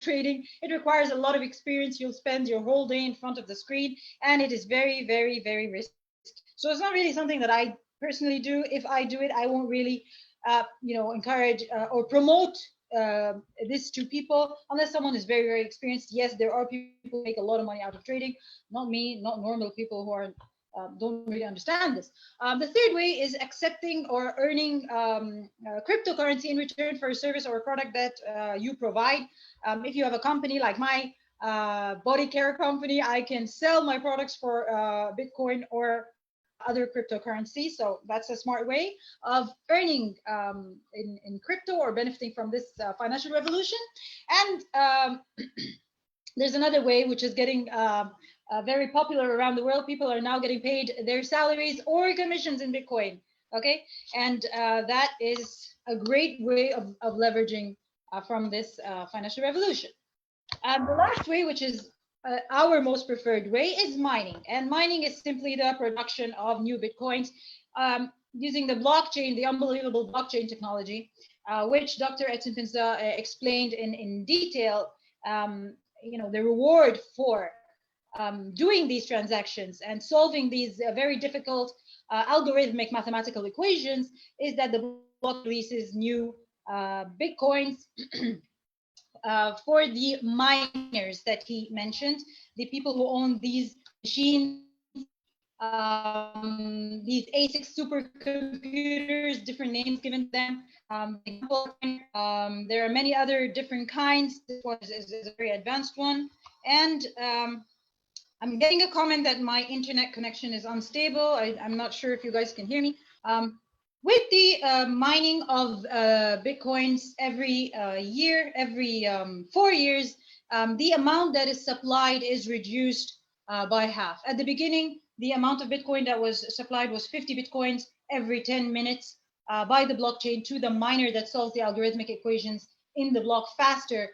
trading. It requires a lot of experience. You'll spend your whole day in front of the screen, and it is very, very, very risky. So it's not really something that I personally do. If I do it, I won't really, encourage or promote uh, this to people unless someone is very, very experienced. Yes, there are people who make a lot of money out of trading. Not me, not normal people who are don't really understand this. The third way is accepting or earning cryptocurrency in return for a service or a product that you provide. If you have a company like my body care company, I can sell my products for Bitcoin or other cryptocurrency. So that's a smart way of earning in crypto or benefiting from this financial revolution. And there's another way which is getting very popular around the world. People are now getting paid their salaries or commissions in Bitcoin. Okay, and that is a great way of leveraging from this financial revolution. The last way, which is our most preferred way, is mining. And mining is simply the production of new Bitcoins using the blockchain, the unbelievable blockchain technology, which Dr. Edson Pinza explained in detail. The reward for doing these transactions and solving these very difficult algorithmic mathematical equations is that the block releases new Bitcoins for the miners that he mentioned, the people who own these machines, these ASIC supercomputers, different names given to them. There are many other different kinds. This one is a very advanced one. And I'm getting a comment that my internet connection is unstable. I'm not sure if you guys can hear me. With the mining of Bitcoins every year, every 4 years, the amount that is supplied is reduced by half. At the beginning, the amount of Bitcoin that was supplied was 50 Bitcoins every 10 minutes by the blockchain to the miner that solves the algorithmic equations in the block faster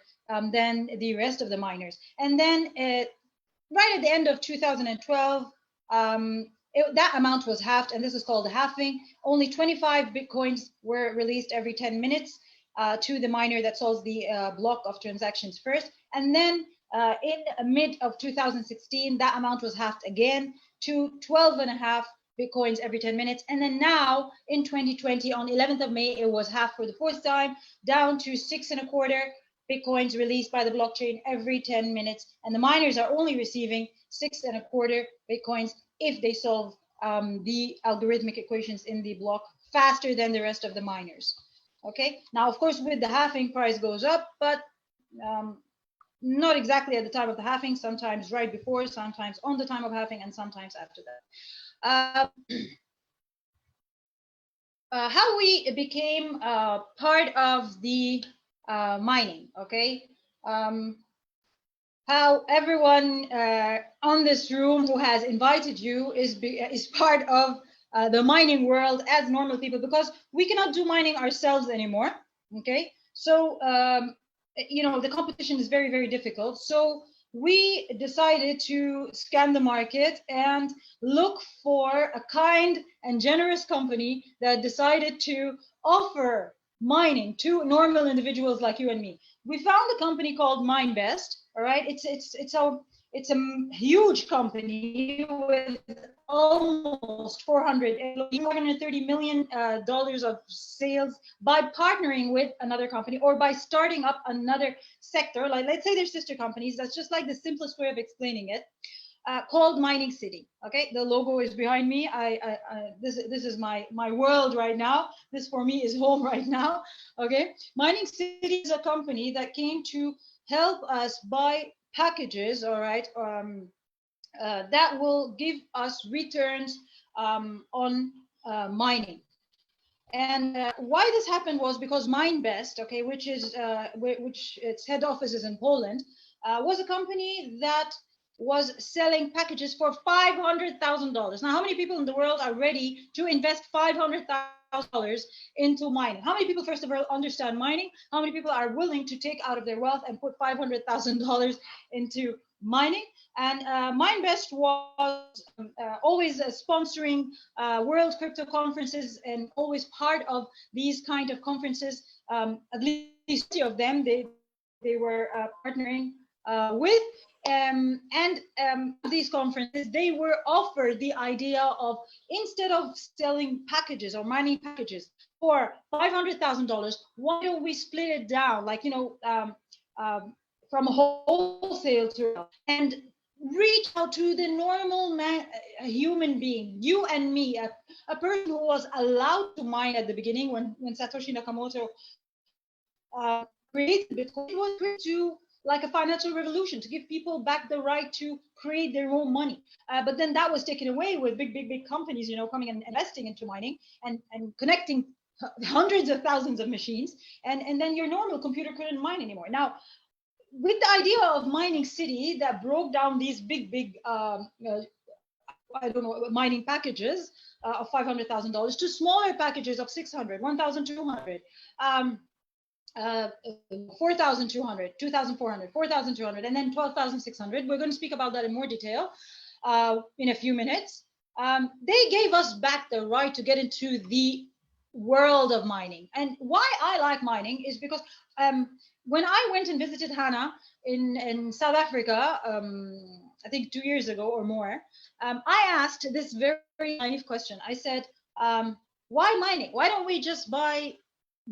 than the rest of the miners. And then right at the end of 2012, that amount was halved, and this is called the halving. Only 25 Bitcoins were released every 10 minutes to the miner that solves the block of transactions first. And then in mid of 2016, that amount was halved again to 12 and a half Bitcoins every 10 minutes. And then now in 2020, on 11th of May, it was halved for the fourth time, down to 6.25 Bitcoins released by the blockchain every 10 minutes. And the miners are only receiving 6.25 Bitcoins if they solve the algorithmic equations in the block faster than the rest of the miners. Okay, now of course with the halving, price goes up, but not exactly at the time of the halving, sometimes right before, sometimes on the time of halving, and sometimes after that. How we became part of the mining, okay? How everyone on this room who has invited you is part of the mining world as normal people, because we cannot do mining ourselves anymore, okay? So, the competition is very, very difficult. So we decided to scan the market and look for a kind and generous company that decided to offer mining to normal individuals like you and me. We found a company called MineBest. All right, it's a huge company with almost 430 million dollars of sales by partnering with another company or by starting up another sector. Like, let's say they're sister companies. That's just like the simplest way of explaining it. Called Mining City. Okay, the logo is behind me. This is my world right now. This for me is home right now. Okay, Mining City is a company that came to help us buy packages. All right, that will give us returns on mining. And why this happened was because MineBest, okay, which its head office is in Poland, was a company that was selling packages for $500,000. Now, how many people in the world are ready to invest $500,000 into mining? How many people, first of all, understand mining? How many people are willing to take out of their wealth and put $500,000 into mining? And MineBest was always sponsoring world crypto conferences and always part of these kind of conferences. At least 20 of them, they were partnering with. These conferences, they were offered the idea of, instead of selling packages or mining packages for $500,000, why don't we split it down, like, from wholesale to, and reach out to the normal man, a human being, you and me, a person who was allowed to mine at the beginning when Satoshi Nakamoto created Bitcoin. It was created to, like, a financial revolution, to give people back the right to create their own money. But then that was taken away with big companies, coming and investing into mining and connecting hundreds of thousands of machines, and then your normal computer couldn't mine anymore. Now, with the idea of mining city that broke down these big I don't know, mining packages of $500,000 to smaller packages of 600, 1,200, 4,200, 2,400, 4,200, and then 12,600. We're going to speak about that in more detail in a few minutes. They gave us back the right to get into the world of mining. And why I like mining is because when I went and visited Hannah in South Africa, I think 2 years ago or more, I asked this very naive question. I said, why mining? Why don't we just buy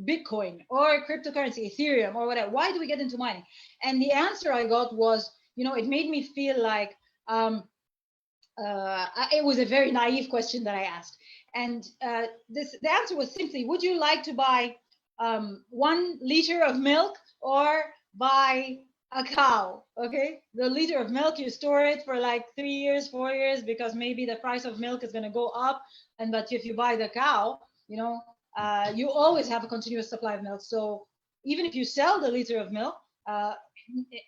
Bitcoin or cryptocurrency, Ethereum or whatever? Why do we get into mining? And the answer I got was, it made me feel like it was a very naive question that I asked. And the answer was simply, would you like to buy 1 liter of milk or buy a cow? Okay, the liter of milk, you store it for like 3 years, 4 years, because maybe the price of milk is going to go up. But if you buy the cow, you always have a continuous supply of milk. So even if you sell the liter of milk,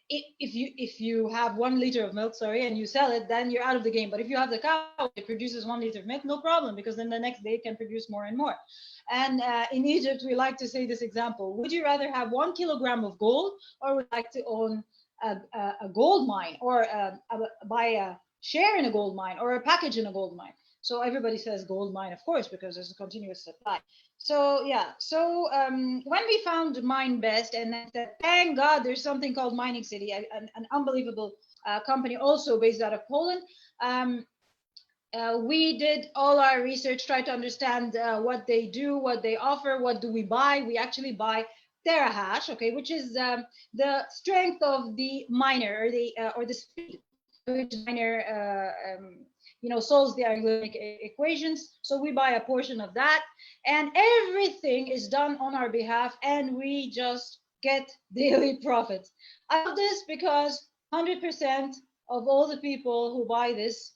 if you have 1 liter of milk, and you sell it, then you're out of the game. But if you have the cow, it produces 1 liter of milk, no problem, because then the next day it can produce more and more. And in Egypt, we like to say this example: would you rather have 1 kilogram of gold, or would you like to own a gold mine, or buy a share in a gold mine, or a package in a gold mine? So everybody says gold mine, of course, because there's a continuous supply. So yeah, when we found MineBest, and then said, thank God there's something called Mining City, an unbelievable company also based out of Poland. We did all our research, tried to understand what they do, what they offer, what do we buy. We actually buy terahash, okay, which is the strength of the miner, or the speed which miner solves the algorithmic equations. So we buy a portion of that, and everything is done on our behalf, and we just get daily profits. I love this because 100% of all the people who buy this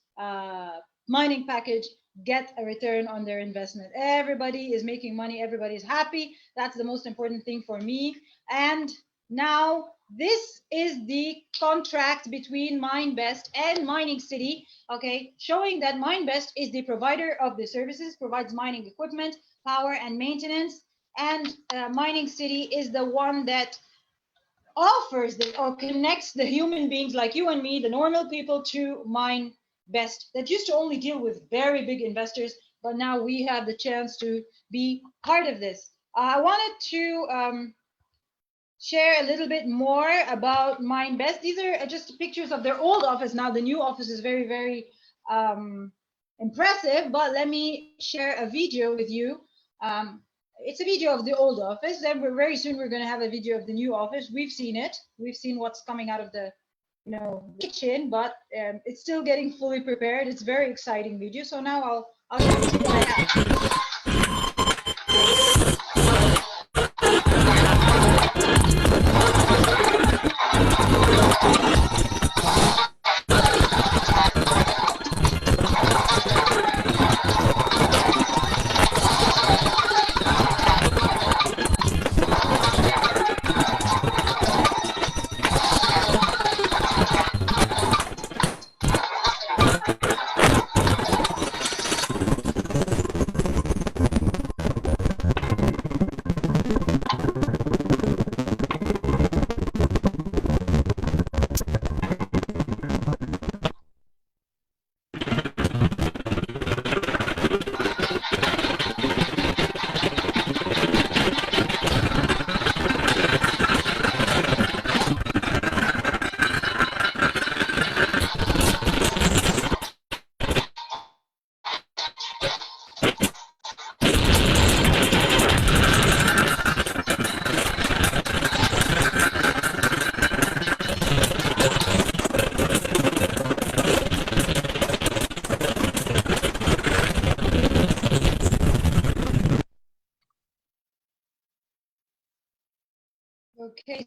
mining package get a return on their investment. Everybody is making money. Everybody is happy. That's the most important thing for me. And now this is the contract between MineBest and Mining City, okay, showing that MineBest is the provider of the services, provides mining equipment, power, and maintenance, and Mining City is the one that offers or connects the human beings like you and me, the normal people, to MineBest, that used to only deal with very big investors, but now we have the chance to be part of this. I wanted to share a little bit more about MineBest. These are just pictures of their old office. Now the new office is very, very impressive, but let me share a video with you. It's a video of the old office. Then very soon we're going to have a video of the new office. We've seen it. We've seen what's coming out of the kitchen, but it's still getting fully prepared. It's a very exciting video. So now I'll show you what I have.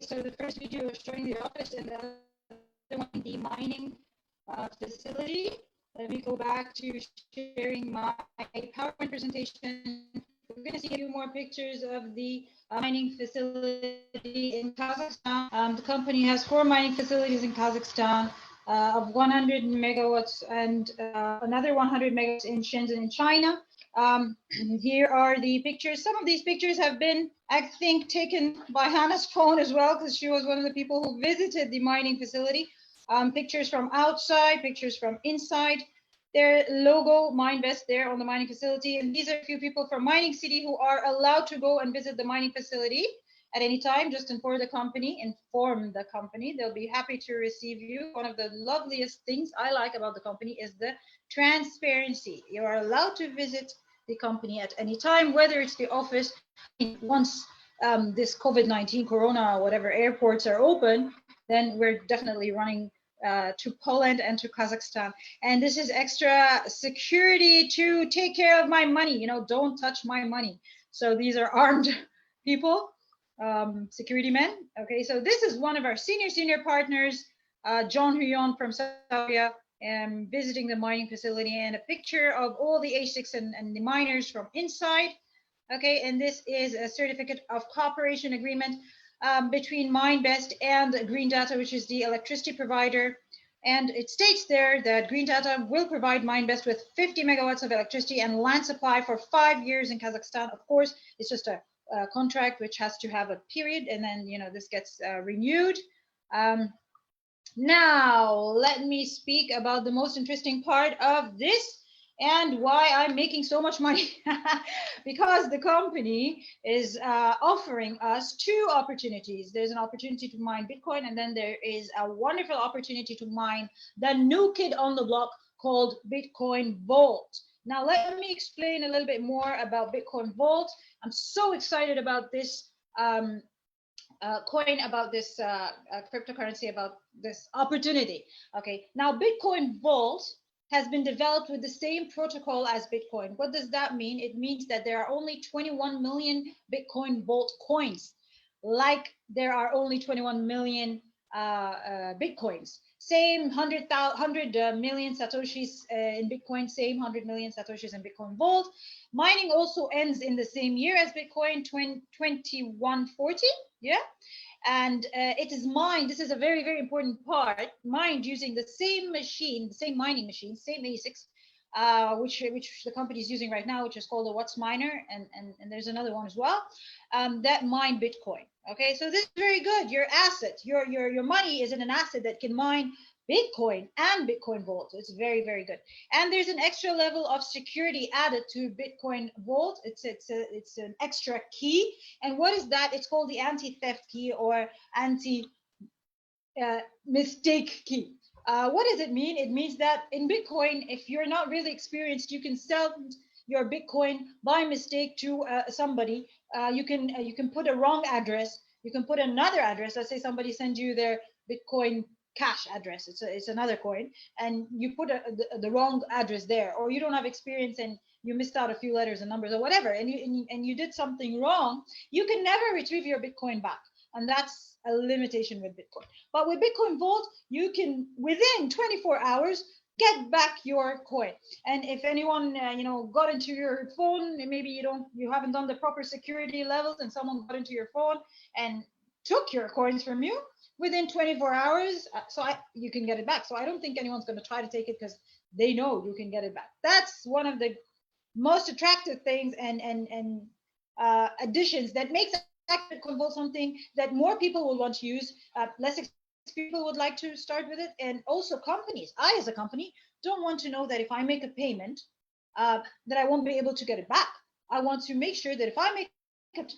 so the first video was showing the office and the other one the mining facility. Let me go back to sharing my PowerPoint presentation. We're going to see a few more pictures of the mining facility in Kazakhstan. The company has 4 mining facilities in Kazakhstan of 100 megawatts and another 100 megawatts in Shenzhen in China. Here are the pictures. Some of these pictures have been, I think, taken by Hannah's phone as well, because she was one of the people who visited the mining facility. Pictures from outside, pictures from inside. Their logo, MineVest, there on the mining facility. And these are a few people from Mining City who are allowed to go and visit the mining facility at any time. Just inform the company. They'll be happy to receive you. One of the loveliest things I like about the company is the transparency. You are allowed to visit the company at any time, whether it's the office. Once this COVID-19, Corona, whatever airports are open, then we're definitely running to Poland and to Kazakhstan. And this is extra security to take care of my money. You know, don't touch my money. So these are armed people, security men. Okay, so this is one of our senior partners, John Huyon from Saudi Arabia, visiting the mining facility, and a picture of all the ASICs and the miners from inside. Okay, and this is a certificate of cooperation agreement between MineVest and Green Data, which is the electricity provider. And it states there that Green Data will provide MineVest with 50 megawatts of electricity and land supply for 5 years in Kazakhstan. Of course, it's just a contract which has to have a period, and then, you know, this gets renewed. Now, let me speak about the most interesting part of this and why I'm making so much money. Because the company is offering us 2 opportunities. There's an opportunity to mine Bitcoin, and then there is a wonderful opportunity to mine the new kid on the block called Bitcoin Vault. Now, let me explain a little bit more about Bitcoin Vault. I'm so excited about this coin, about this cryptocurrency, about this opportunity. Okay, now Bitcoin Vault has been developed with the same protocol as Bitcoin. What does that mean? It means that there are only 21 million Bitcoin Vault coins, like there are only 21 million Bitcoins. Same 100 million Satoshis in Bitcoin, same 100 million Satoshis in Bitcoin Vault. Mining also ends in the same year as Bitcoin, 2140, yeah? And it is mined, this is a very, very important part, mined using the same machine, the same mining machine, same ASICs, which the company is using right now, which is called the WhatsMiner, and there's another one as well, that mine Bitcoin. Okay, so this is very good. Your asset, your money is in an asset that can mine Bitcoin and Bitcoin Vault. It's very, very good. And there's an extra level of security added to Bitcoin Vault. It's an extra key. And what is that? It's called the anti-theft key or anti-mistake key. What does it mean? It means that in Bitcoin, if you're not really experienced, you can sell your Bitcoin by mistake to somebody. You can put a wrong address. You can put another address. Let's say somebody sends you their Bitcoin Cash address. It's another coin, and you put the wrong address there, or you don't have experience and you missed out a few letters and numbers or whatever, and you did something wrong. You can never retrieve your Bitcoin back, and that's a limitation with Bitcoin. But with Bitcoin Vault, you can within 24 hours get back your coin. And if anyone got into your phone, maybe you haven't done the proper security levels, and someone got into your phone and took your coins from you, within 24 hours, you can get it back. So I don't think anyone's going to try to take it because they know you can get it back. That's one of the most attractive things and additions that makes Bitcoin Vault something that more people will want to use. Less people would like to start with it, and also companies. I, as a company, don't want to know that if I make a payment, that I won't be able to get it back. I want to make sure that if I make it,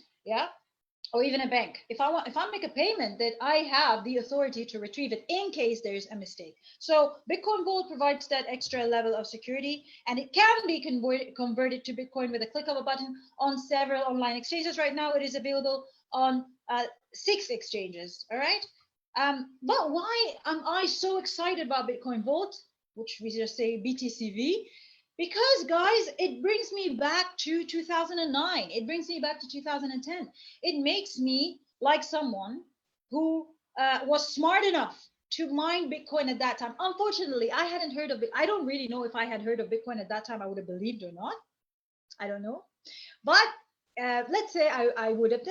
or even a bank, if I make a payment, that I have the authority to retrieve it in case there's a mistake. So Bitcoin Vault provides that extra level of security, and it can be converted to Bitcoin with a click of a button on several online exchanges. Right now, it is available on 6 exchanges. All right. But why am I so excited about Bitcoin Vault, which we just say BTCV? Because, guys, it brings me back to 2009. It brings me back to 2010. It makes me like someone who was smart enough to mine Bitcoin at that time. Unfortunately, I hadn't heard of it. I don't really know if I had heard of Bitcoin at that time, I would have believed or not. I don't know. But let's say I would have,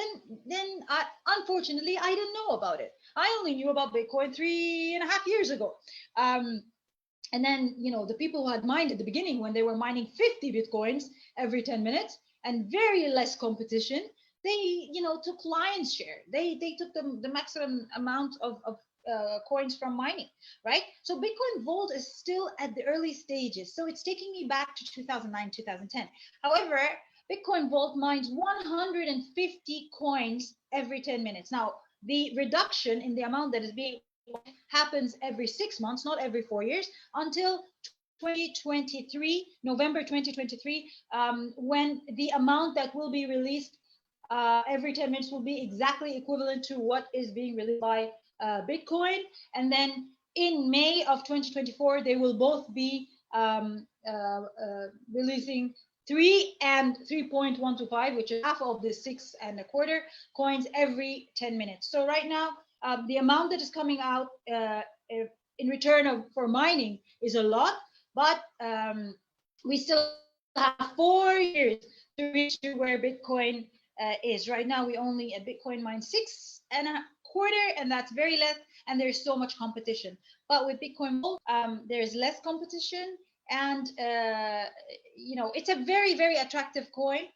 then unfortunately, I didn't know about it. I only knew about Bitcoin 3.5 years ago. And then, the people who had mined at the beginning, when they were mining 50 Bitcoins every 10 minutes and very less competition, they, took lion's share. They took the maximum amount of coins from mining, right? So Bitcoin Vault is still at the early stages. So it's taking me back to 2009, 2010. However, Bitcoin Vault mines 150 coins every 10 minutes. Now, the reduction in the amount that is being happens every 6 months, not every 4 years, until 2023, November 2023, when the amount that will be released every 10 minutes will be exactly equivalent to what is being released by Bitcoin. And then in May of 2024, they will both be releasing 3 and 3.125, which is half of the 6.25 coins every 10 minutes. So right now, the amount that is coming out in return for mining is a lot, but we still have 4 years to reach to where Bitcoin is. Right now, we only at Bitcoin mine 6.25, and that's very less, and there's so much competition. But with Bitcoin Vault, there's less competition, and it's a very, very attractive coin.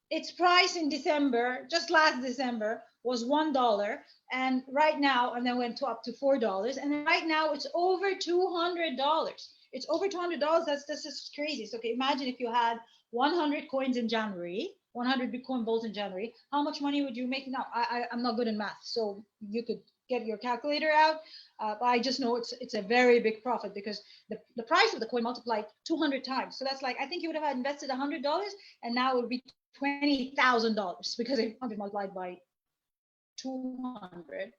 Its price in December, just last December, was $1, and right now, and then went to up to $4, and then right now it's over $200. It's over $200. That's just crazy. So okay, imagine if you had 100 coins in January, 100 Bitcoin Vault in January. How much money would you make now? I'm not good in math, so you could get your calculator out. But I just know it's a very big profit because the price of the coin multiplied 200 times. So that's like, I think you would have invested $100, and now it would be $20,000 because 100 multiplied by 200.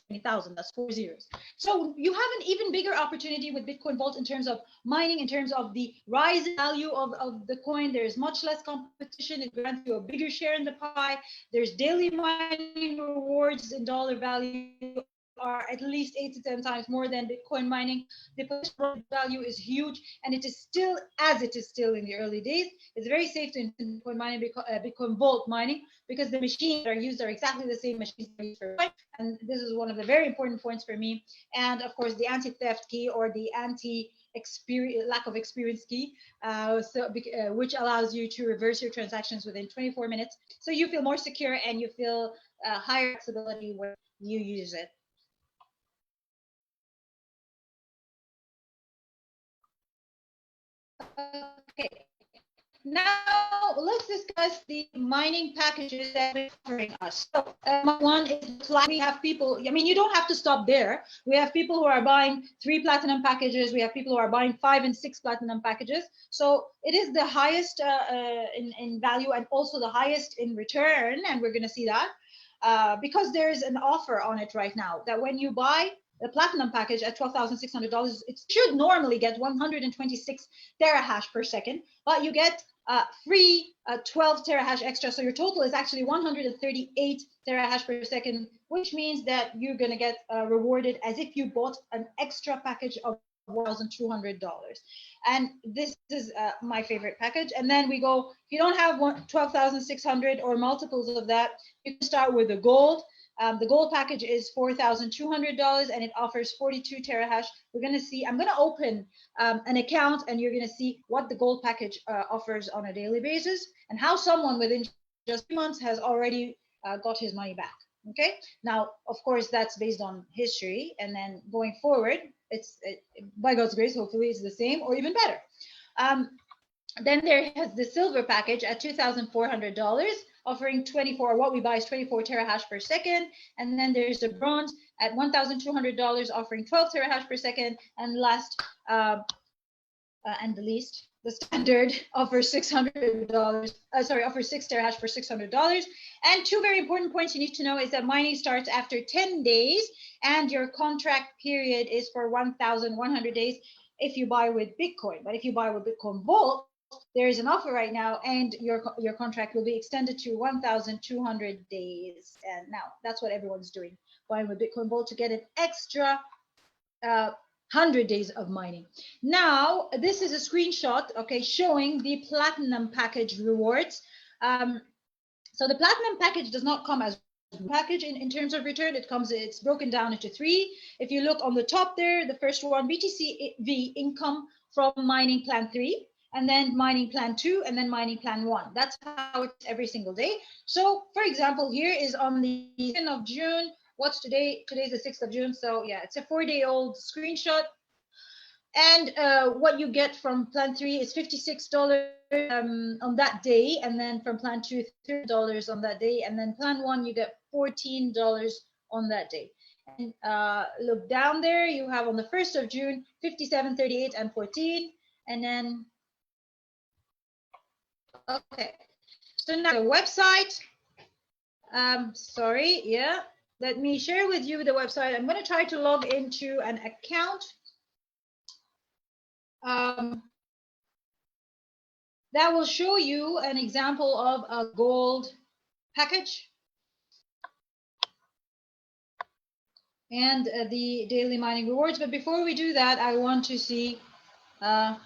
20,000, that's 4 zeros. So you have an even bigger opportunity with Bitcoin Vault in terms of mining, in terms of the rising value of the coin. There's much less competition. It grants you a bigger share in the pie. There's daily mining rewards in dollar value are at least 8 to 10 times more than Bitcoin mining. The potential value is huge, and it is still, as it is still in the early days, it's very safe to invest in Bitcoin mining, Bitcoin Vault mining, because the machines that are used are exactly the same machines that are used for Bitcoin. And this is one of the very important points for me. And of course, the anti-theft key, or the lack of experience key, which allows you to reverse your transactions within 24 minutes. So you feel more secure and you feel higher flexibility when you use it. Okay. Now let's discuss the mining packages that we're offering us. So one is we have people, I mean, you don't have to stop there. We have people who are buying 3 platinum packages. We have people who are buying 5 and 6 platinum packages. So it is the highest in value and also the highest in return. And we're going to see that because there's an offer on it right now that when you buy the platinum package at $12,600, it should normally get 126 terahash per second, but you get free 12 terahash extra. So your total is actually 138 terahash per second, which means that you're going to get rewarded as if you bought an extra package of $1,200. And this is my favorite package. And then we go, if you don't have 12,600 or multiples of that, you can start with the gold. The gold package is $4,200 and it offers 42 terahash. We're going to see, I'm going to open an account and you're going to see what the gold package offers on a daily basis and how someone within just 3 months has already got his money back. Okay. Now, of course, that's based on history. And then going forward, by God's grace, hopefully it's the same or even better. Then there has the silver package at $2,400, offering 24, what we buy is 24 terahash per second. And then there's the bronze at $1,200, offering 12 terahash per second. And last and the least, the standard offers $600. Offers 6 terahash for $600. And 2 very important points you need to know is that mining starts after 10 days, and your contract period is for 1,100 days if you buy with Bitcoin. But if you buy with Bitcoin Vault, there is an offer right now, and your contract will be extended to 1,200 days. And now that's what everyone's doing, buying with Bitcoin Vault to get an extra 100 days of mining. Now, this is a screenshot, okay, showing the platinum package rewards. So the platinum package does not come as package in terms of return. It's broken down into three. If you look on the top there, the first one, BTCV income from mining plan 3, and then mining plan 2, and then mining plan 1. That's how it's every single day. So for example, here is on the 2nd of June. What's today? Today's the 6th of June. So yeah, it's a 4-day-old screenshot. And what you get from plan 3 is $56 on that day, and then from plan 2, $30 on that day, and then plan 1 you get $14 on that day. And look down there, you have on the 1st of June 57, 38, and 14, and then okay. So now the website. Sorry, yeah. Let me share with you the website. I'm going to try to log into an account. That will show you an example of a gold package and the daily mining rewards. But before we do that, I want to see, I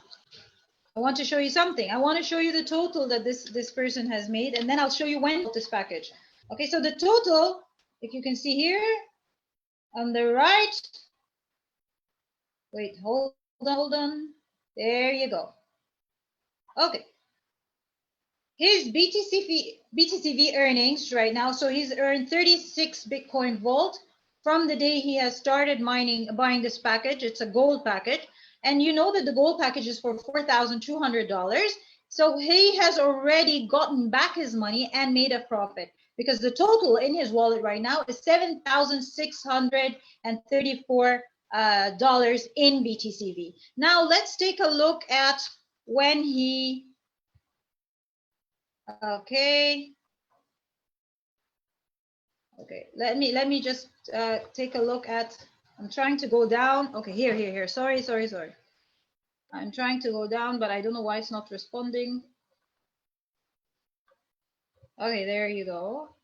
want to show you something. I want to show you the total that this person has made, and then I'll show you when this package. Okay, so the total, if you can see here on the right, wait, hold on. There you go. Okay. His BTCV earnings right now, so he's earned 36 Bitcoin Vault from the day he has started buying this package. It's a gold package. And you know that the gold package is for $4,200. So he has already gotten back his money and made a profit, because the total in his wallet right now is $7,634 in BTCV. Now let's take a look at when he, okay, let me just take a look at, I'm trying to go down. Okay, here, sorry. I'm trying to go down, but I don't know why it's not responding. Okay, there you go.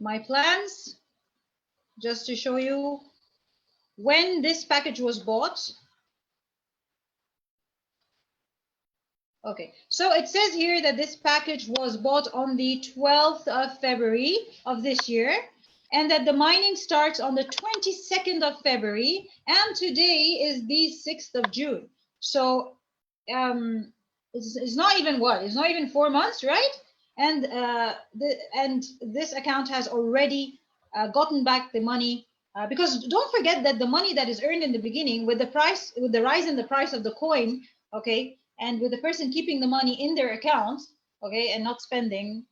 My plans, just to show you when this package was bought. Okay, so it says here that this package was bought on the 12th of February of this year, and that the mining starts on the 22nd of February, and today is the 6th of June. So it's not even what? It's not even 4 months, right? And this account has already gotten back the money, because don't forget that the money that is earned in the beginning with the rise in the price of the coin, okay, and with the person keeping the money in their account, okay, and not spending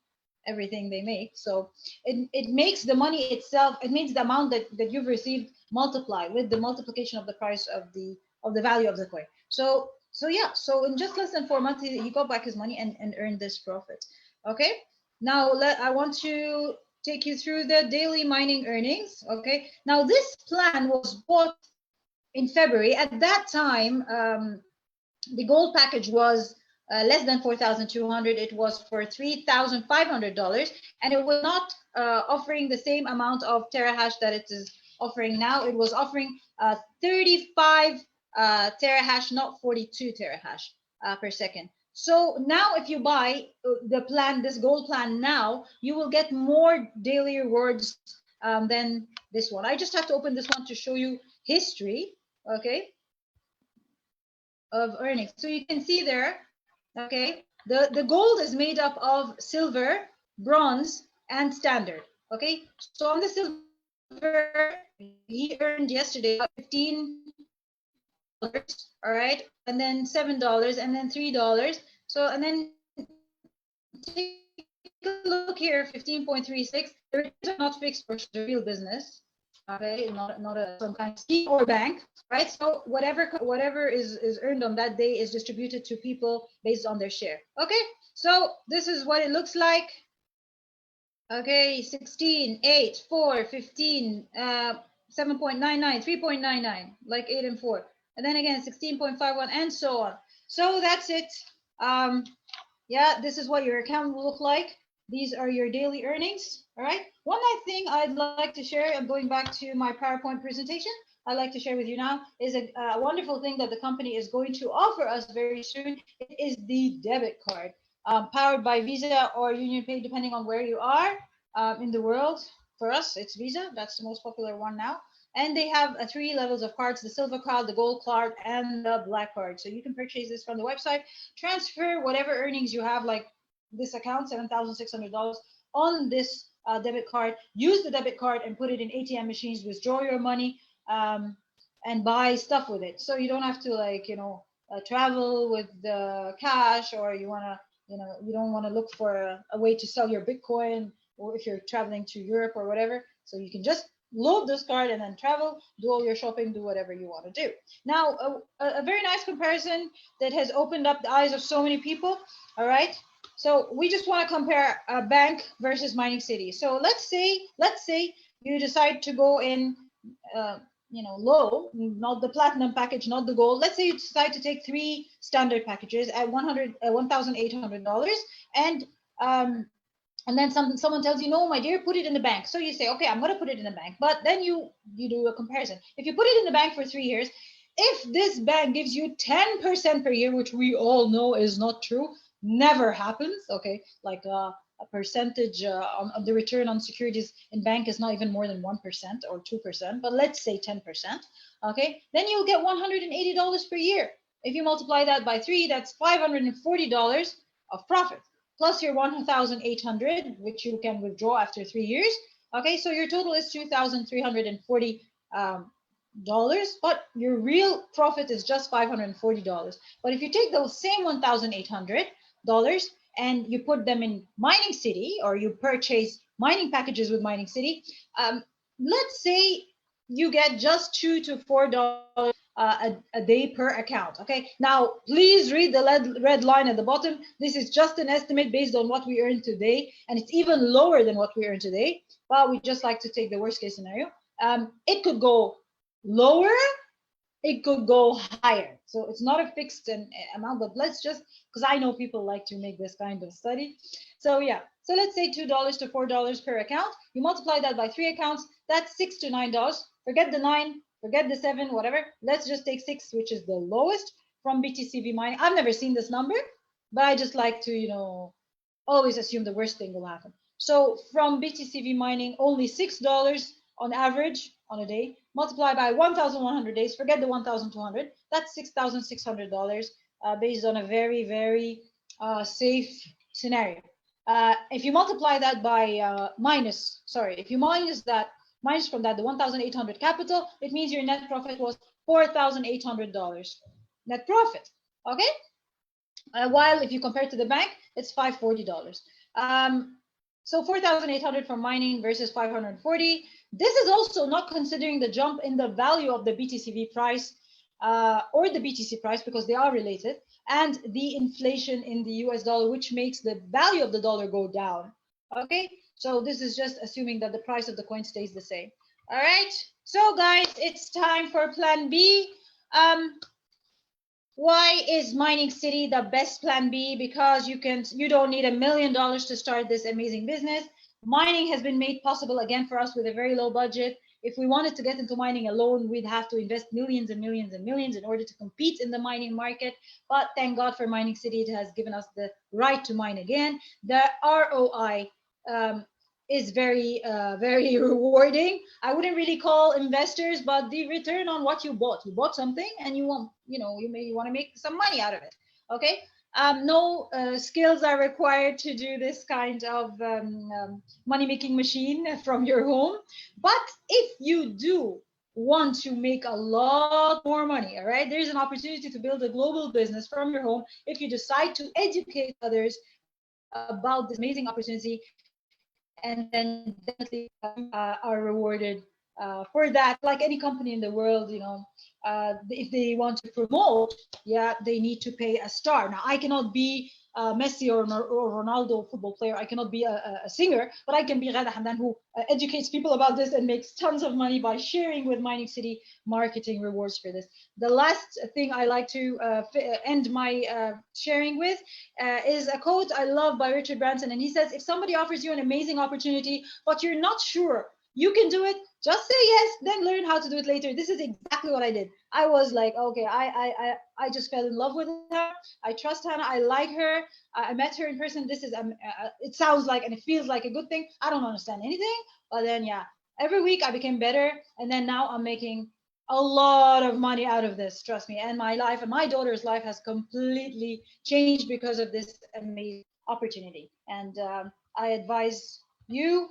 everything they make, so it makes the money itself, it makes the amount that you've received multiply with the multiplication of the price of the value of the coin. So yeah, so in just less than 4 months he got back his money and earned this profit. Okay, now I want to take you through the daily mining earnings. Okay, now this plan was bought in February. At that time, the gold package was less than 4,200. It was for $3,500, and it was not offering the same amount of terahash that it is offering now. It was offering 35 terahash, not 42 terahash per second. So now if you buy the plan, this gold plan now, you will get more daily rewards than this one. I just have to open this one to show you history, okay, of earnings. So you can see there, okay, the gold is made up of silver, bronze, and standard. Okay, so on the silver, he earned yesterday $15, all right, and then $7, and then $3. So, and then take a look here, 15.36. The returns are not fixed for the real business. Okay, not some kind of scheme or bank, right? So whatever is earned on that day is distributed to people based on their share. Okay, so this is what it looks like. Okay, 16, 8, 4, 15, 7.99, 3.99, like 8 and 4. and then again 16.51, and so on. So that's it. Yeah, this is what your account will look like. These are your daily earnings. All right. One last thing I'd like to share, I'm going back to my PowerPoint presentation. I'd like to share with you now is a wonderful thing that the company is going to offer us very soon. It is the debit card, powered by Visa or UnionPay, depending on where you are in the world. For us, it's Visa. That's the most popular one now. And they have three levels of cards: the silver card, the gold card, and the black card. So you can purchase this from the website, transfer whatever earnings you have, like this account, $7,600, on this debit card. Use the debit card and put it in ATM machines, withdraw your money, and buy stuff with it. So you don't have to, like, travel with the cash, or you want to, you don't want to look for a way to sell your Bitcoin, or if you're traveling to Europe or whatever. So you can just load this card and then travel, do all your shopping, do whatever you want to do. Now, a very nice comparison that has opened up the eyes of so many people. All right. So we just want to compare a bank versus mining city. So let's say you decide to go in, low, not the platinum package, not the gold. Let's say you decide to take 3 standard packages at $1,800, and and then someone tells you, no, my dear, put it in the bank. So you say, okay, I'm going to put it in the bank. But then you do a comparison. If you put it in the bank for 3 years, if this bank gives you 10% per year, which we all know is not true, never happens, okay, like a percentage on the return on securities in bank is not even more than 1% or 2%, but let's say 10%, okay, then you'll get $180 per year. If you multiply that by 3, that's $540 of profit, plus your 1,800, which you can withdraw after 3 years. Okay, so your total is $2,340, but your real profit is just $540. But if you take those same $1,800 and you put them in Mining City, or you purchase mining packages with Mining City, let's say you get just $2 to $4 a day per account. Okay, now please read the red line at the bottom. This is just an estimate based on what we earn today, and it's even lower than what we earn today, but we just like to take the worst case scenario. It could go lower, it could go higher. So it's not a fixed amount, but let's just, because I know people like to make this kind of study. So yeah, so let's say $2 to $4 per account. You multiply that by 3 accounts, that's $6 to $9. Forget the 9, forget the 7, whatever. Let's just take 6, which is the lowest from BTCV mining. I've never seen this number, but I just like to, always assume the worst thing will happen. So from BTCV mining, only $6 on average on a day, multiply by 1,100 days, forget the 1,200, that's $6,600 based on a very, very safe scenario. If you multiply that by if you minus from that the 1,800 capital, it means your net profit was $4,800 net profit. Okay. While if you compare it to the bank, it's $540. So 4,800 for mining versus 540. This is also not considering the jump in the value of the BTCV price or the BTC price, because they are related, and the inflation in the US dollar, which makes the value of the dollar go down. Okay, so this is just assuming that the price of the coin stays the same. All right, so guys, it's time for plan B. Why is Mining City the best plan B? Because you don't need $1 million to start this amazing business. Mining has been made possible again for us with a very low budget. If we wanted to get into mining alone, we'd have to invest millions and millions and millions in order to compete in the mining market. But thank God for Mining City, it has given us the right to mine again. The ROI is very, very rewarding. I wouldn't really call investors, but the return on what you bought. You bought something and you want, you may want to make some money out of it. Okay. No skills are required to do this kind of money-making machine from your home. But if you do want to make a lot more money, all right, there's an opportunity to build a global business from your home if you decide to educate others about this amazing opportunity, and then definitely are rewarded for that, like any company in the world, if they want to promote, yeah, they need to pay a star. Now, I cannot be Messi or Ronaldo football player. I cannot be a singer, but I can be Ghada Hamdan, who educates people about this and makes tons of money by sharing with Mining City marketing rewards for this. The last thing I like to end my sharing with is a quote I love by Richard Branson, and he says, "If somebody offers you an amazing opportunity, but you're not sure you can do it, just say yes, then learn how to do it later." This is exactly what I did. I was like, okay, I just fell in love with her. I trust Hannah. I like her. I met her in person. This is it sounds like and it feels like a good thing. I don't understand anything, but then yeah, every week I became better, and then now I'm making a lot of money out of this. Trust me, and my life and my daughter's life has completely changed because of this amazing opportunity. And I advise you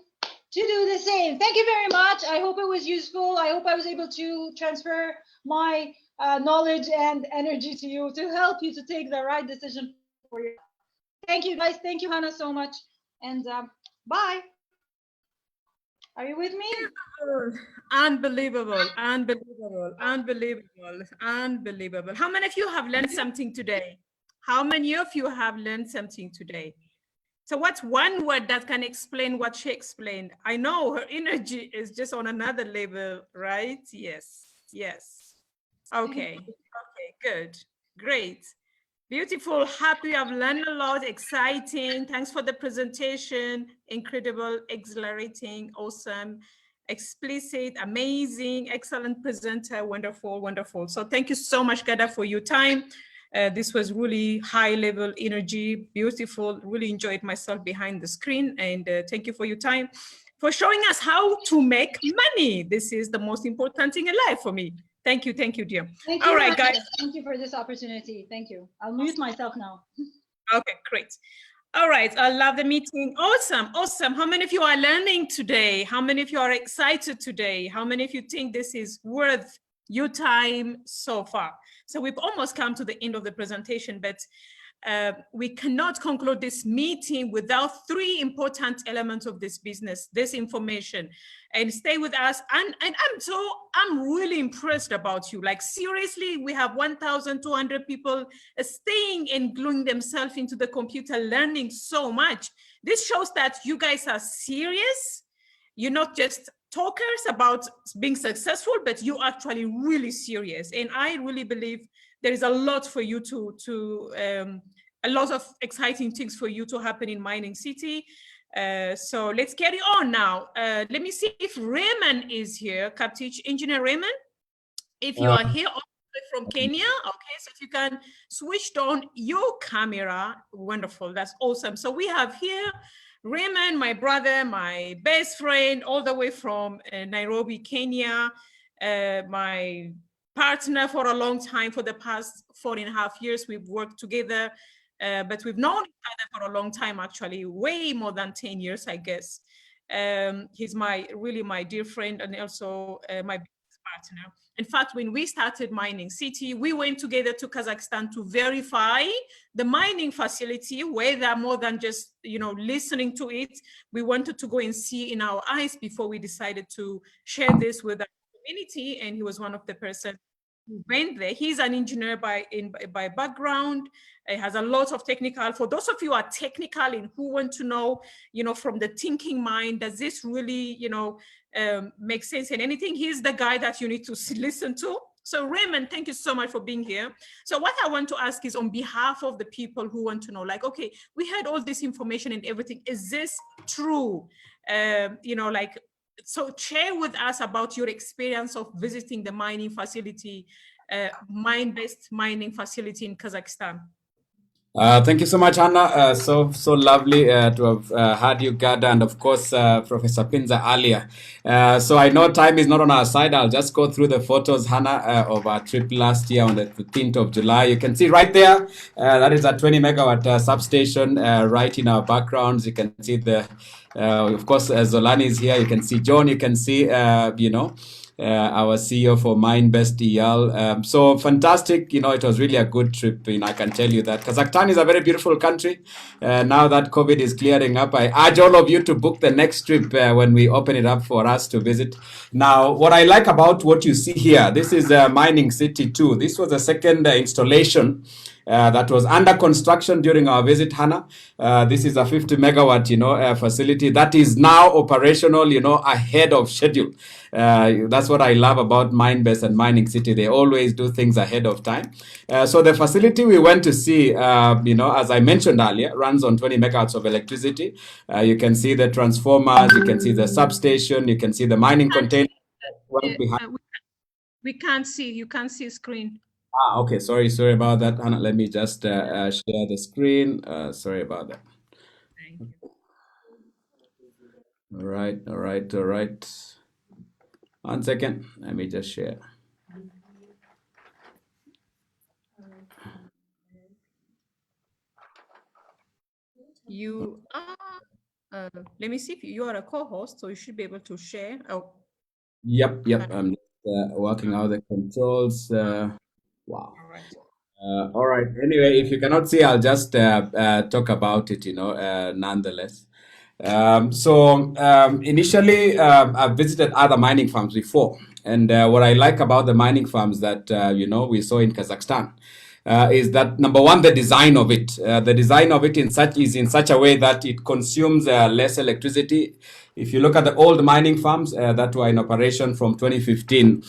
to do the same. Thank you very much. I hope it was useful. I hope I was able to transfer my knowledge and energy to you to help you to take the right decision for you. Thank you, guys. Thank you, Hannah, so much. And bye. Are you with me? Unbelievable, unbelievable, unbelievable, unbelievable. How many of you have learned something today? How many of you have learned something today? So what's one word that can explain what she explained? I know her energy is just on another level, right? Yes, yes. Okay, okay, good, great. Beautiful, happy, I've learned a lot, exciting. Thanks for the presentation. Incredible, exhilarating, awesome, explicit, amazing, excellent presenter, wonderful, wonderful. So thank you so much, Ghada, for your time. This was really high level energy, beautiful, really enjoyed myself behind the screen, and thank you for your time, for showing us how to make money. This is the most important thing in life for me. Thank you, dear. Thank you, all right, guys. Thank you for this opportunity. Thank you. I'll mute myself now. Okay, great. All right, I love the meeting. Awesome, awesome. How many of you are learning today? How many of you are excited today? How many of you think this is worth your time so far? So we've almost come to the end of the presentation, but we cannot conclude this meeting without three important elements of this business, this information. And stay with us. And I'm really impressed about you. Like seriously, we have 1,200 people staying and gluing themselves into the computer, learning so much. This shows that you guys are serious. You're not just talkers about being successful, but you're actually really serious. And I really believe there is a lot for you a lot of exciting things for you to happen in Mining City. So let's carry on now. Let me see if Raymond is here, Kaptich, Engineer Raymond. If you are here from Kenya, okay, so if you can switch on your camera, wonderful, that's awesome. So we have here Raymond, my brother, my best friend, all the way from Nairobi, Kenya, my partner for a long time. For the past 4.5 years, we've worked together, but we've known each other for a long time, actually, way more than 10 years, I guess. He's really my dear friend, and also my business partner. In fact, when we started Mining City, we went together to Kazakhstan to verify the mining facility, whether more than just, listening to it. We wanted to go and see in our eyes before we decided to share this with our community. And he was one of the persons who went there. He's an engineer by background. He has a lot of technical. For those of you who are technical and who want to know, from the thinking mind, does this really, make sense in anything? He's the guy that you need to listen to. So Raymond, thank you so much for being here. So what I want to ask is, on behalf of the people who want to know, like, okay, we had all this information and everything. Is this true? So share with us about your experience of visiting the mining facility, mine-based mining facility in Kazakhstan. Thank you so much, Hannah. So lovely to have had you, Ghada, and of course, Professor Pinza earlier. So I know time is not on our side. I'll just go through the photos, Hannah, of our trip last year on the 15th of July. You can see right there, that is a 20 megawatt substation right in our backgrounds. You can see of course, Zolani is here. You can see John. You can see, our CEO for MindBest EL. So fantastic, it was really a good trip. I can tell you that Kazakhstan is a very beautiful country. Now that COVID is clearing up, I urge all of you to book the next trip when we open it up for us to visit. Now, what I like about what you see here, this is Mining City 2. This was the second installation that was under construction during our visit, Hannah. This is a 50 megawatt, facility that is now operational, ahead of schedule. That's what I love about MindBest and Mining City. They always do things ahead of time. So the facility we went to see, as I mentioned earlier, runs on 20 megawatts of electricity. You can see the transformers, you can see the substation, you can see the mining container. We can't see. You can't see screen. Okay. Sorry about that, Hannah. Let me just share the screen. Sorry about that. Thank you. All right. 1 second. Let me just share. You are. Let me see if you are a co-host, so you should be able to share. Oh. Yep. I'm working out the controls. Wow. All right. Anyway, if you cannot see, I'll just talk about it, nonetheless. Initially, I've visited other mining farms before. And what I like about the mining farms that, we saw in Kazakhstan is that, number one, the design of it. The design of it is in such a way that it consumes less electricity. If you look at the old mining farms that were in operation from 2015,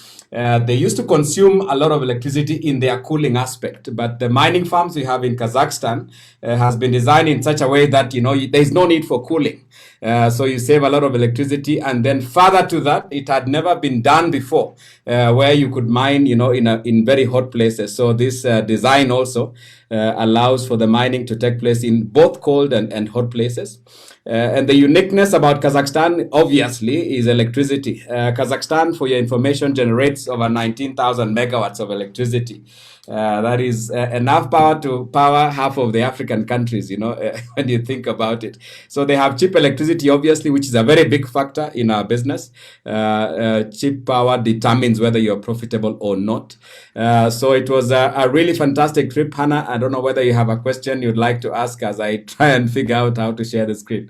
they used to consume a lot of electricity in their cooling aspect. But the mining farms we have in Kazakhstan has been designed in such a way that, there's no need for cooling. So you save a lot of electricity. And then further to that, it had never been done before, where you could mine, in very hot places. So this design also allows for the mining to take place in both cold and hot places. And the uniqueness about Kazakhstan, obviously, is electricity. Kazakhstan, for your information, generates over 19,000 megawatts of electricity. That is enough power to power half of the African countries, when you think about it. So they have cheap electricity, obviously, which is a very big factor in our business. Cheap power determines whether you're profitable or not. So it was a really fantastic trip, Hannah. I don't know whether you have a question you'd like to ask as I try and figure out how to share the screen.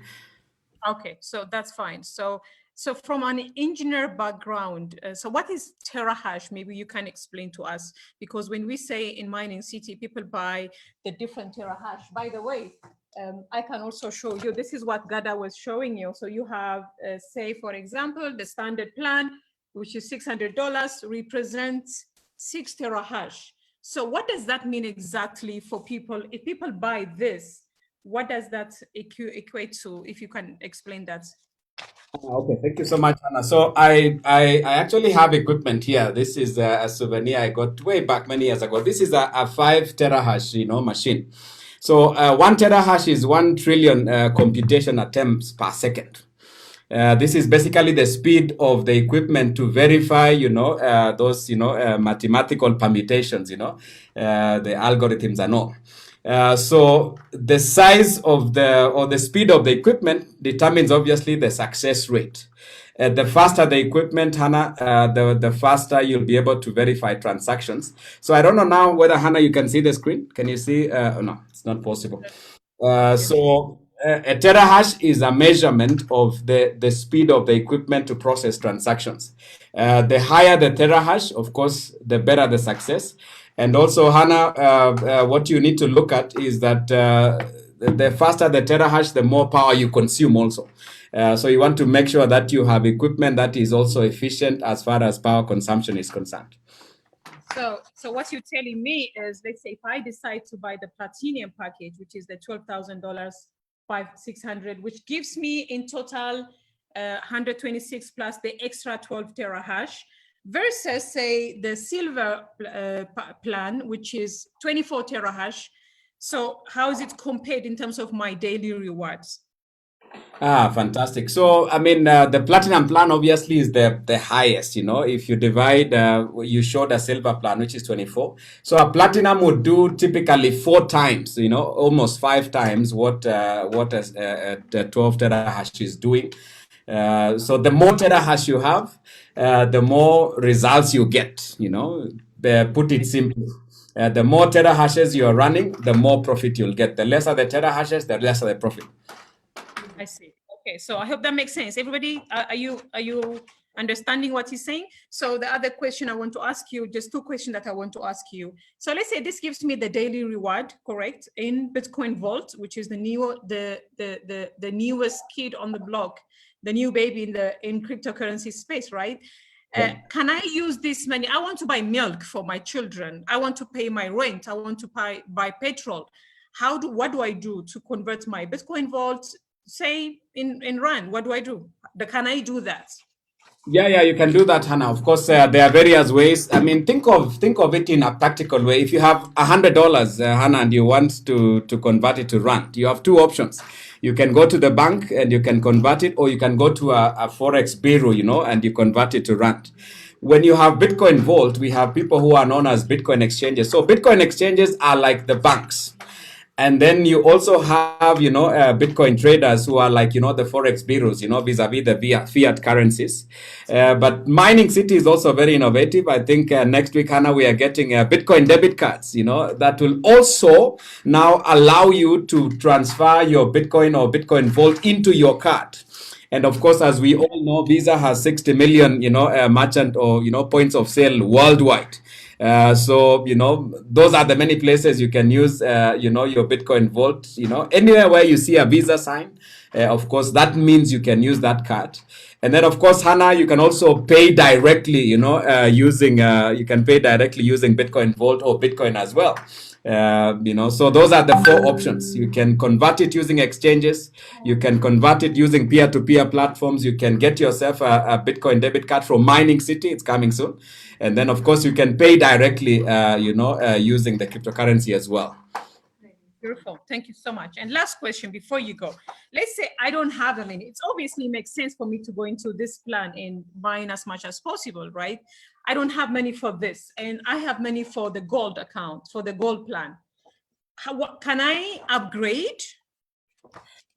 Okay, so that's fine. So from an engineer background, so what is terahash? Maybe you can explain to us, because when we say in Mining City, people buy the different terahash. By the way, I can also show you, this is what Gada was showing you. So you have, say, for example, the standard plan, which is $600, represents 6 terahash. So what does that mean exactly for people? If people buy this, what does that equate to, if you can explain that? Okay, thank you so much, Anna. So I actually have equipment here. This is a souvenir I got way back many years ago. This is a 5 terahash, machine. So 1 terahash is 1 trillion computation attempts per second. This is basically the speed of the equipment to verify, those, mathematical permutations, the algorithms and all. So the size of the speed of the equipment determines obviously the success rate. The faster the equipment, Hannah, the faster you'll be able to verify transactions. So I don't know now whether, Hannah, you can see the screen. Can you see? No, it's not possible. So a terahash is a measurement of the speed of the equipment to process transactions. The higher the terahash, of course, the better the success. And also, Hannah, what you need to look at is that the faster the terahash, the more power you consume also. So you want to make sure that you have equipment that is also efficient as far as power consumption is concerned. So what you're telling me is, let's say if I decide to buy the platinum package, which is the $12,000, 600, which gives me in total 126 plus the extra 12 terahash, versus say the silver plan, which is 24 terahash. So how is it compared in terms of my daily rewards? Fantastic. So, I mean, the platinum plan obviously is the highest, if you divide, you showed a silver plan, which is 24. So a platinum would do typically 4 times, almost 5 times what a 12 terahash is doing. So the more terahash you have, the more results you get. Put it simply. The more terahashes you are running, the more profit you'll get. The lesser the terahashes, the lesser the profit. I see. Okay, so I hope that makes sense. Everybody, are you understanding what he's saying? So the other question I want to ask you, just two questions that I want to ask you. So let's say this gives me the daily reward, correct, in Bitcoin Vault, which is the newest kid on the block, the new baby in cryptocurrency space, right? Can I use this money? I want to buy milk for my children. I want to pay my rent. I want to buy petrol. What do I do to convert my Bitcoin Vault, say in Rand? What do I do? Can I do that? Yeah, you can do that, Hannah. Of course, there are various ways. I mean, think of it in a practical way. If you have $100, Hannah, and you want to convert it to Rand, you have two options. You can go to the bank and you can convert it, or you can go to a forex bureau, and you convert it to Rand. When you have Bitcoin Vault, we have people who are known as Bitcoin exchanges. So Bitcoin exchanges are like the banks. And then you also have, Bitcoin traders who are like, the forex bureaus, vis-a-vis the fiat currencies. But Mining City is also very innovative. I think next week, Hannah, we are getting Bitcoin debit cards, that will also now allow you to transfer your Bitcoin or Bitcoin Vault into your card. And of course, as we all know, Visa has 60 million, merchant or, points of sale worldwide. So, those are the many places you can use, your Bitcoin Vault, anywhere where you see a Visa sign. Of course, that means you can use that card. And then, of course, Hannah, you can also pay directly, using Bitcoin Vault or Bitcoin as well. So those are the four options. You can convert it using exchanges. You can convert it using peer-to-peer platforms. You can get yourself a Bitcoin debit card from Mining City. It's coming soon. And then, of course, you can pay directly, using the cryptocurrency as well. Beautiful. Thank you so much. And last question before you go. Let's say I don't have the money. It obviously makes sense for me to go into this plan and mine as much as possible, right? I don't have money for this, and I have money for the gold account, for the gold plan. What can I upgrade?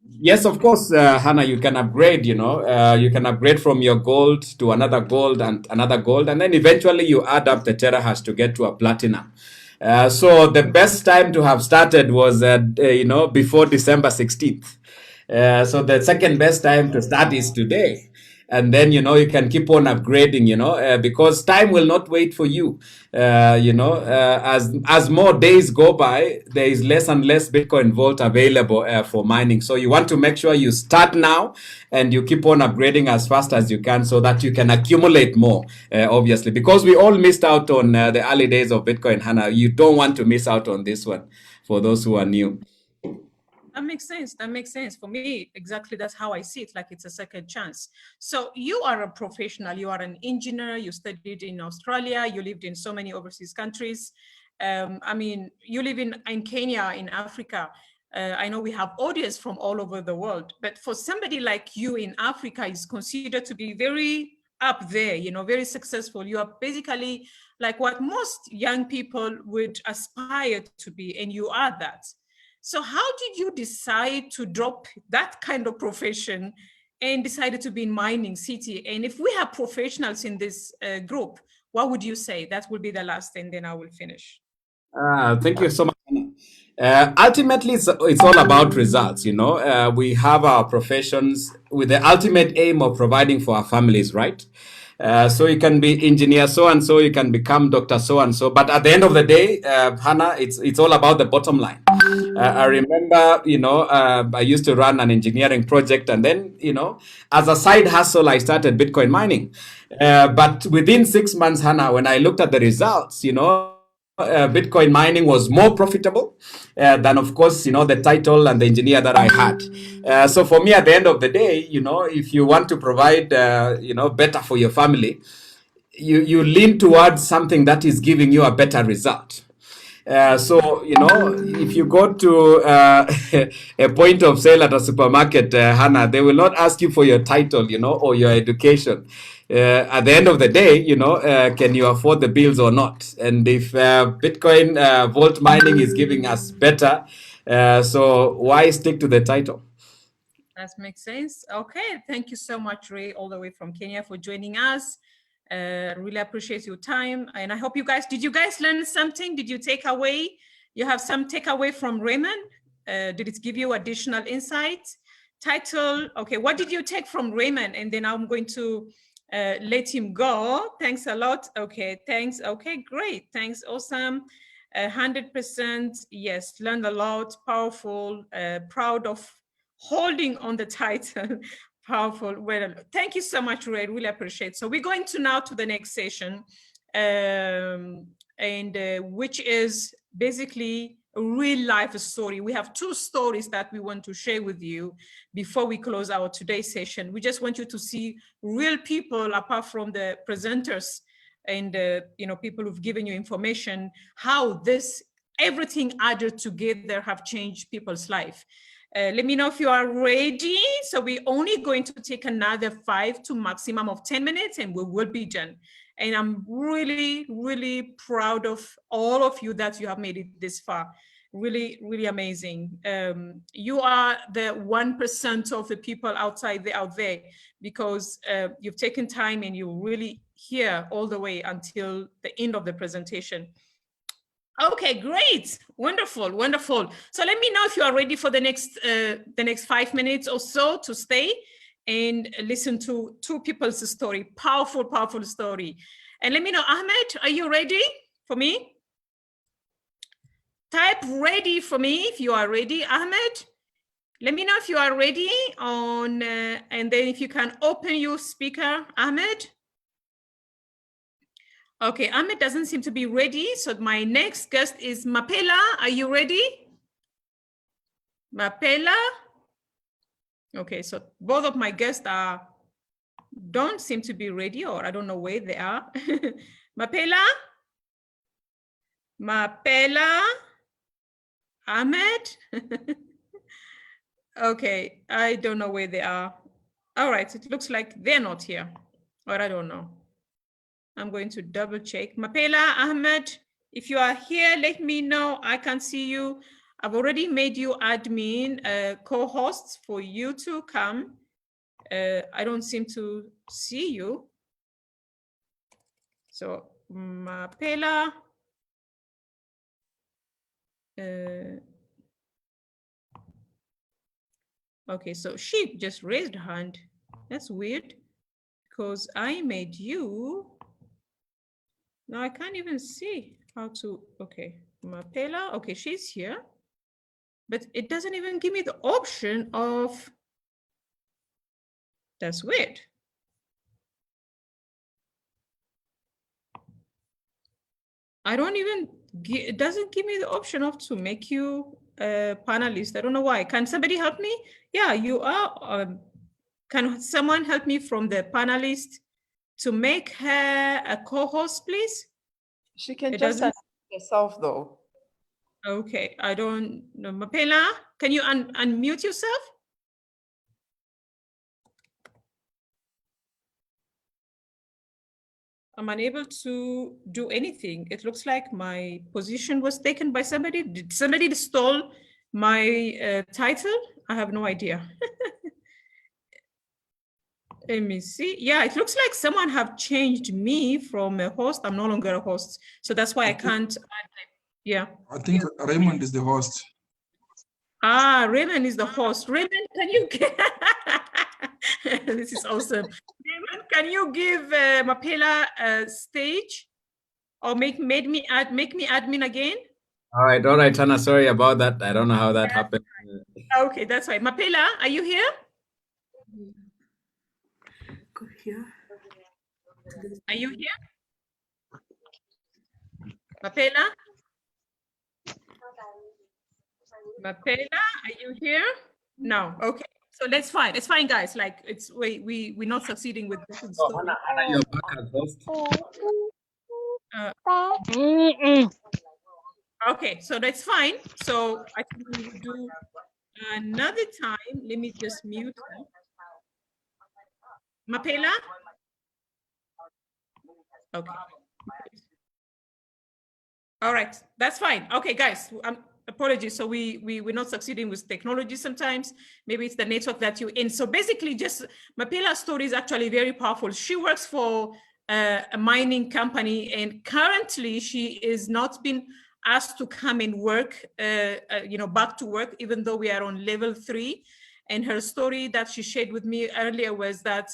Yes, of course, Hannah, you can upgrade, you can upgrade from your gold to another gold and another gold. And then eventually you add up the terahash to get to a platinum. So the best time to have started was, before December 16th. So the second best time to start is today. And then, you can keep on upgrading, because time will not wait for you. As more days go by, there is less and less Bitcoin Vault available for mining. So you want to make sure you start now and you keep on upgrading as fast as you can so that you can accumulate more, obviously, because we all missed out on the early days of Bitcoin, Hannah. You don't want to miss out on this one for those who are new. That makes sense. That makes sense. For me, exactly that's how I see it, like it's a second chance. So you are a professional, you are an engineer, you studied in Australia, you lived in so many overseas countries. You live in Kenya, in Africa. I know we have audience from all over the world, but for somebody like you in Africa is considered to be very up there, very successful. You are basically like what most young people would aspire to be, and you are that. So how did you decide to drop that kind of profession and decided to be in Mining City? And if we have professionals in this group, what would you say? That will be the last, and then I will finish. Thank you so much. Ultimately, it's all about results. We have our professions with the ultimate aim of providing for our families, right? So you can be engineer so-and-so, you can become Dr. so-and-so. But at the end of the day, Hannah, it's all about the bottom line. I remember, I used to run an engineering project, and then, as a side hustle, I started Bitcoin mining. But within 6 months, Hannah, when I looked at the results, Bitcoin mining was more profitable than, of course, the title and the engineer that I had. So for me, at the end of the day, if you want to provide, better for your family, you lean towards something that is giving you a better result. So, if you go to a point of sale at a supermarket, Hannah, they will not ask you for your title, or your education. At the end of the day, can you afford the bills or not? And if Bitcoin Vault mining is giving us better, so why stick to the title? That makes sense. Okay, thank you so much, Ray, all the way from Kenya for joining us. Really appreciate your time. And I hope did you guys learn something? Did you take away? You have some takeaway from Raymond? Did it give you additional insight? Title, okay, what did you take from Raymond? And then I'm going to let him go. Thanks a lot. Okay, thanks. Okay, great. Thanks, awesome. 100%, yes, learned a lot, powerful, proud of holding on the title. Powerful. Well, thank you so much, Ray. Really appreciate. So we're going to now to the next session, which is basically a real life story. We have 2 stories that we want to share with you before we close our today's session. We just want you to see real people apart from the presenters and people who've given you information, how everything added together have changed people's life. Let me know if you are ready. So we're only going to take another 5 to maximum of 10 minutes and we will be done. And I'm really, really proud of all of you that you have made it this far. Really, really amazing. You are the 1% of the people out there because you've taken time and you're really here all the way until the end of the presentation. Okay, great. Wonderful, wonderful. So let me know if you are ready for the next 5 minutes or so to stay and listen to 2 people's story. Powerful, powerful story. And let me know, Ahmed, are you ready for me? Type ready for me if you are ready, Ahmed. Let me know if you are ready and then if you can open your speaker, Ahmed. Okay, Ahmed doesn't seem to be ready. So my next guest is Mapela. Are you ready? Mapela? Okay, so both of my guests don't seem to be ready, or I don't know where they are. Mapela? Mapela? Ahmed? Okay, I don't know where they are. All right, it looks like they're not here, or I don't know. I'm going to double check. Mapela, Ahmed, if you are here, let me know. I can see you. I've already made you admin, co-hosts for you to come. I don't seem to see you. So Mapela. Okay, so she just raised her hand. That's weird because I made you. Now I can't even see how to, okay, Mapela, okay, she's here, but it doesn't even give me the option of, that's weird. I don't even, it doesn't give me the option of to make you a panelist. I don't know why. Can somebody help me? Yeah, you are, can someone help me from the panelist to make her a co-host, please? She can just unmute herself though. Okay, I don't know. Mapela, can you unmute yourself? I'm unable to do anything. It looks like my position was taken by somebody. Did somebody stole my title? I have no idea. Let me see. Yeah, it looks like someone have changed me from a host. I'm no longer a host. So that's why I can't. Yeah. I think Raymond is the host. Ah, Raymond is the host. Raymond, can you get this is awesome. Raymond, can you give Mapela a stage or make me admin again? All right, Hannah. Sorry about that. I don't know how that happened. Okay, that's right. Mapela, are you here? Are you here? Mapela? Mapela, are you here? No. Okay. So that's fine. It's fine, guys. Like it's we're not succeeding with this. Hannah, you're back as host. Okay, so that's fine. So I think we will do another time. Let me just mute her. Mapela? Okay. All right, that's fine. Okay, guys, apologies. So we're not succeeding with technology sometimes. Maybe it's the network that you're in. So basically, just Mapila's story is actually very powerful. She works for a mining company, and currently she is not been asked to come and work, back to work, even though we are on level 3. And her story that she shared with me earlier was that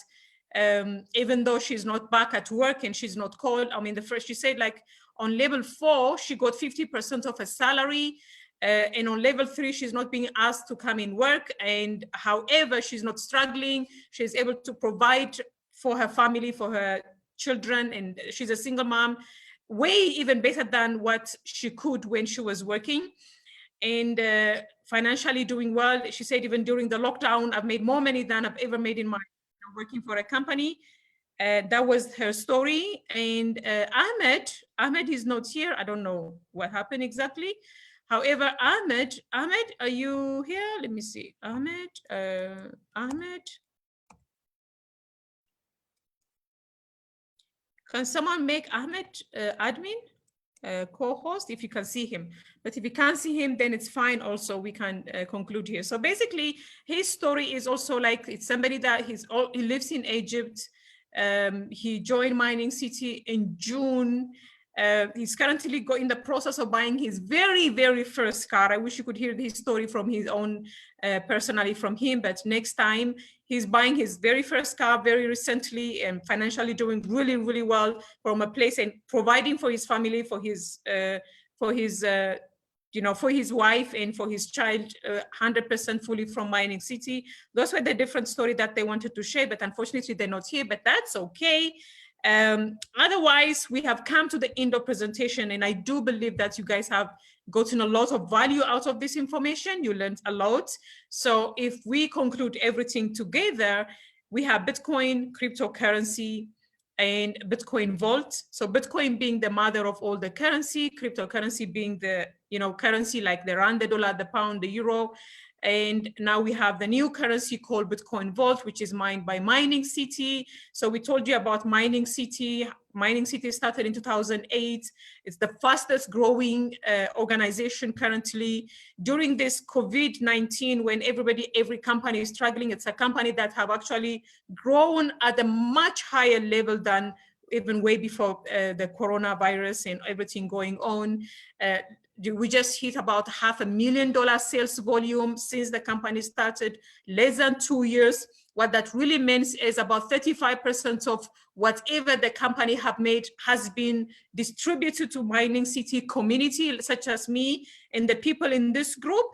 even though she's not back at work and she's not called, I mean, she said like on level 4, she got 50% of her salary. And on level 3, she's not being asked to come in work. And however, she's not struggling. She's able to provide for her family, for her children, and she's a single mom, way even better than what she could when she was working. And financially doing well. She said even during the lockdown, I've made more money than I've ever made in my working for a company. That was her story. And Ahmed is not here. I don't know what happened exactly. However, Ahmed, are you here? Let me see. Ahmed. Can someone make Ahmed admin, co-host, if you can see him? But if you can't see him, then it's fine also. We can conclude here. So basically, his story is also like, it's somebody that he lives in Egypt. He joined Mining City in June. He's currently in the process of buying his very, very first car. I wish you could hear his story from his own, personally from him, but next time. He's buying his very first car very recently and financially doing really, really well from a place and providing for his family, for his wife and for his child, 100% fully from Mining City. Those were the different story that they wanted to share, but unfortunately they're not here, but that's okay. Otherwise, we have come to the end of presentation, and I do believe that you guys have gotten a lot of value out of this information. You learned a lot. So if we conclude everything together, we have Bitcoin, cryptocurrency, and Bitcoin Vault. So Bitcoin being the mother of all the currency, cryptocurrency being the currency like the rand, the dollar, the pound, the euro. And now we have the new currency called Bitcoin Vault, which is mined by Mining City. So we told you about Mining City. Mining City started in 2008. It's the fastest growing organization currently. During this COVID-19, when every company is struggling, it's a company that have actually grown at a much higher level than even way before the coronavirus and everything going on. We just hit about $500,000 sales volume since the company started, less than 2 years. What that really means is about 35% of whatever the company have made has been distributed to Mining City community, such as me and the people in this group.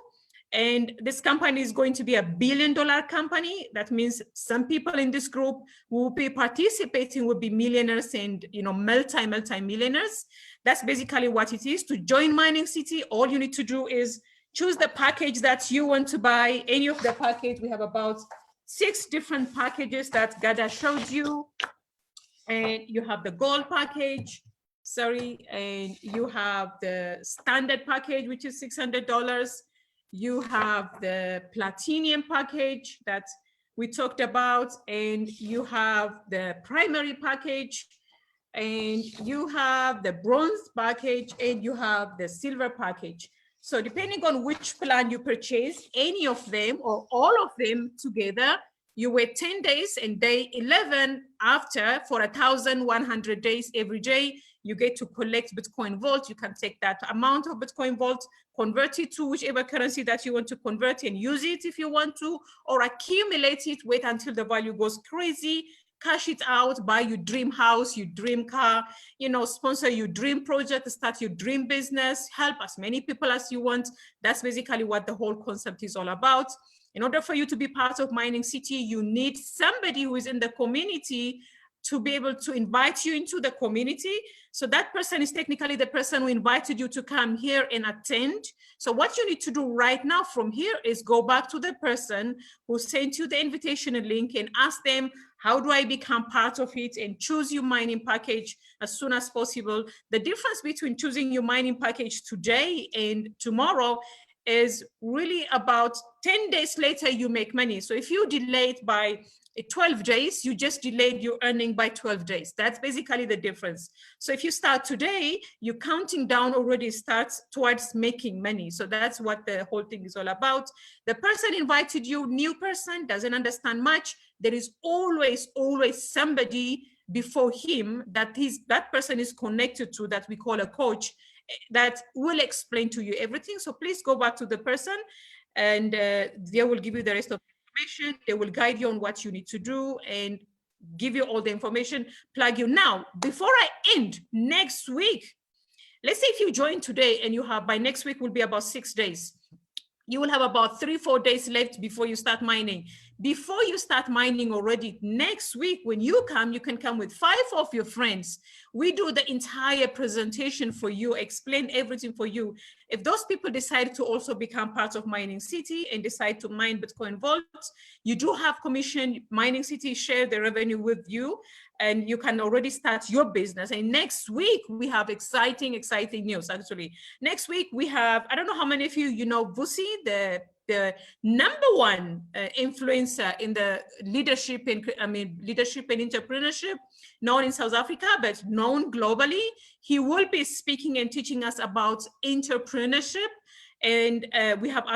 And this company is going to be $1 billion company. That means some people in this group who will be participating will be millionaires and multi-millionaires. That's basically what it is. To join Mining City, all you need to do is choose the package that you want to buy. Any of the package, we have about 6 different packages that Gada showed you. And you have the gold package, and you have the standard package, which is $600. You have the platinum package that we talked about, and you have the primary package, and you have the bronze package, and you have the silver package. So depending on which plan you purchase, any of them or all of them together, you wait 10 days, and day 11 after, for 1,100 days every day, you get to collect Bitcoin Vault. You can take that amount of Bitcoin Vault, convert it to whichever currency that you want to convert and use it if you want to, or accumulate it, wait until the value goes crazy, cash it out, buy your dream house, your dream car, sponsor your dream project, start your dream business, help as many people as you want. That's basically what the whole concept is all about. In order for you to be part of Mining City, you need somebody who is in the community to be able to invite you into the community. So that person is technically the person who invited you to come here and attend. So what you need to do right now from here is go back to the person who sent you the invitation link and ask them, how do I become part of it, and choose your mining package as soon as possible. The difference between choosing your mining package today and tomorrow is really about 10 days later, you make money. So if you delay it by 12 days, you just delayed your earning by 12 days. That's basically the difference. So if you start today, you're counting down already starts towards making money. So that's what the whole thing is all about. The person invited you, new person, doesn't understand much. There is always somebody before him that person is connected to, that we call a coach, that will explain to you everything. So please go back to the person, and they will give you the rest of information. They will guide you on what you need to do and give you all the information, plug you. Now, before I end next week, let's say if you join today and you have, by next week will be about 6 days. You will have about 3-4 days left before you start mining. Before you start mining already, next week, when you can come with 5 of your friends. We do the entire presentation for you, explain everything for you. If those people decide to also become part of Mining City and decide to mine Bitcoin vaults, you do have commission. Mining City share the revenue with you, and you can already start your business. And next week, we have exciting news, actually. Next week, we have, I don't know how many of you know Vusi, the #1 influencer in the leadership and entrepreneurship, known in South Africa, but known globally. He will be speaking and teaching us about entrepreneurship. And we have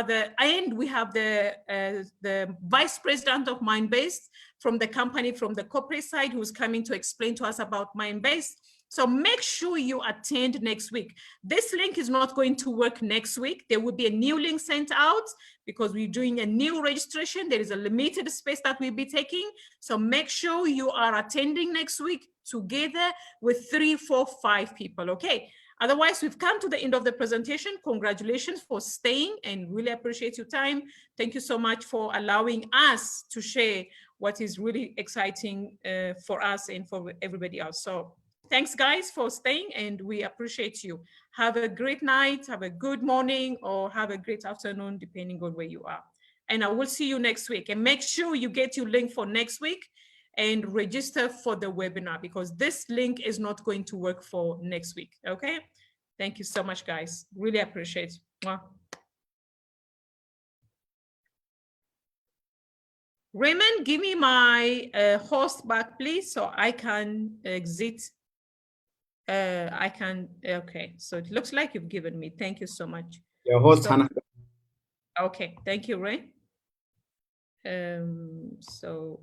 the vice president of Mindbase from the company, from the corporate side, who's coming to explain to us about Mindbase. So make sure you attend next week. This link is not going to work next week. There will be a new link sent out because we're doing a new registration. There is a limited space that we'll be taking. So make sure you are attending next week together with 3, 4, 5 people, okay? Otherwise, we've come to the end of the presentation. Congratulations for staying, and really appreciate your time. Thank you so much for allowing us to share what is really exciting for us and for everybody else. So thanks, guys, for staying, and we appreciate you. Have a great night, have a good morning, or have a great afternoon, depending on where you are. And I will see you next week. And make sure you get your link for next week and register for the webinar, because this link is not going to work for next week, okay? Thank you so much, guys. Really appreciate it. Mwah. Raymond, give me my host back, please, so I can exit. Okay, so it looks like you've given me. Thank you so much. Your host, Hannah. Okay, thank you, Ray. So